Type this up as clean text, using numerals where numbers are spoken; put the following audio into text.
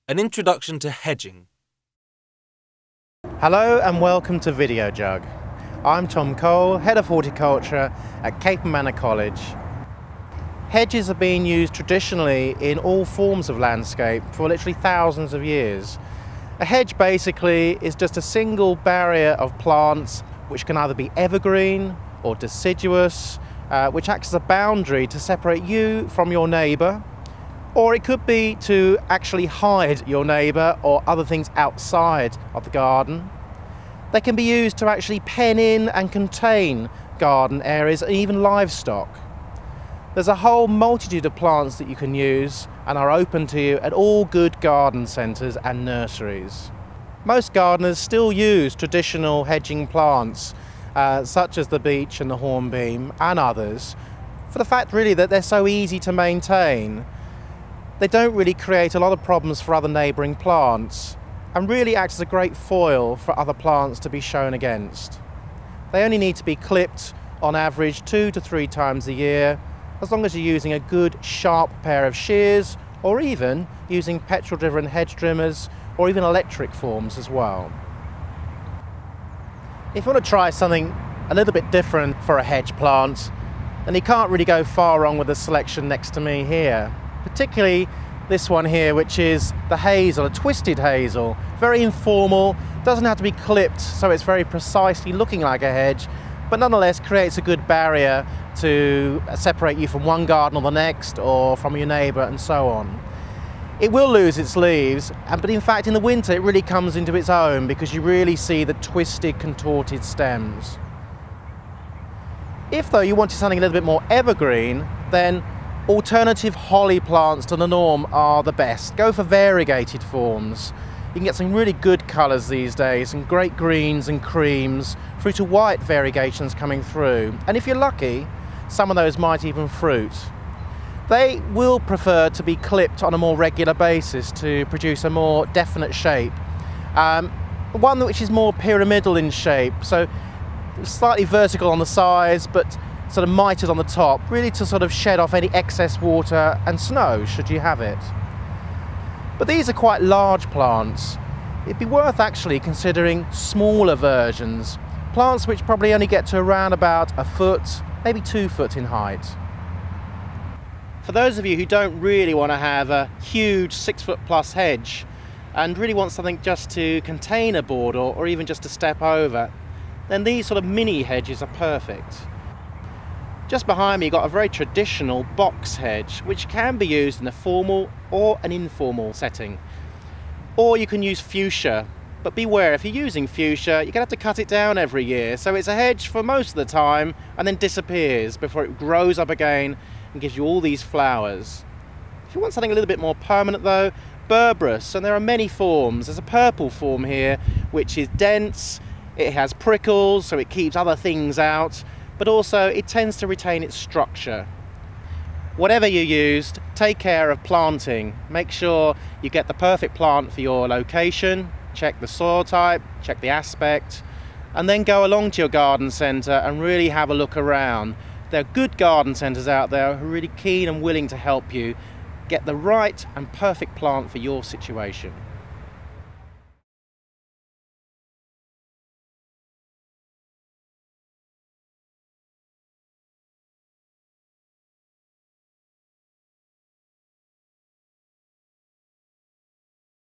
An introduction to hedging. Hello and welcome to Videojug. I'm Tom Cole, Head of Horticulture at Cape Manor College. Hedges have been used traditionally in all forms of landscape for literally thousands of years. A hedge basically is just a single barrier of plants which can either be evergreen or deciduous, which acts as a boundary to separate you from your neighbour, or it could be to actually hide your neighbour or other things outside of the garden. They can be used to actually pen in and contain garden areas and even livestock. There's a whole multitude of plants that you can use and are open to you at all good garden centres and nurseries. Most gardeners still use traditional hedging plants such as the beech and the hornbeam and others, for the fact really that they're so easy to maintain. They don't really create a lot of problems for other neighbouring plants and really act as a great foil for other plants to be shown against. They only need to be clipped on average 2 to 3 times a year, as long as you're using a good sharp pair of shears or even using petrol-driven hedge trimmers or even electric forms as well. If you want to try something a little bit different for a hedge plant, then you can't really go far wrong with the selection next to me here. Particularly this one here, which is the hazel, a twisted hazel. Very informal, doesn't have to be clipped, so it's very precisely looking like a hedge, but nonetheless creates a good barrier to separate you from one garden or the next, or from your neighbour and so on. It will lose its leaves, but in fact in the winter it really comes into its own because you really see the twisted, contorted stems. If though you wanted something a little bit more evergreen, then alternative holly plants to the norm are the best. Go for variegated forms. You can get some really good colours these days, some great greens and creams, through to white variegations coming through. And if you're lucky, some of those might even fruit. They will prefer to be clipped on a more regular basis to produce a more definite shape. One which is more pyramidal in shape, so slightly vertical on the sides, but sort of mitered on the top, really to sort of shed off any excess water and snow, should you have it. But these are quite large plants. It'd be worth actually considering smaller versions, plants which probably only get to around about 1 foot, maybe 2 foot in height. For those of you who don't really want to have a huge 6 foot plus hedge and really want something just to contain a border or even just to step over, then these sort of mini hedges are perfect. Just behind me you've got a very traditional box hedge, which can be used in a formal or an informal setting. Or you can use fuschia, but beware, if you're using fuschia, you're going to have to cut it down every year, so it's a hedge for most of the time and then disappears before it grows up again and gives you all these flowers. If you want something a little bit more permanent though, berberis, and there are many forms. There's a purple form here which is dense, it has prickles so it keeps other things out, but also it tends to retain its structure. Whatever you used, take care of planting. Make sure you get the perfect plant for your location, check the soil type, check the aspect, and then go along to your garden centre and really have a look around. There are good garden centres out there who are really keen and willing to help you get the right and perfect plant for your situation.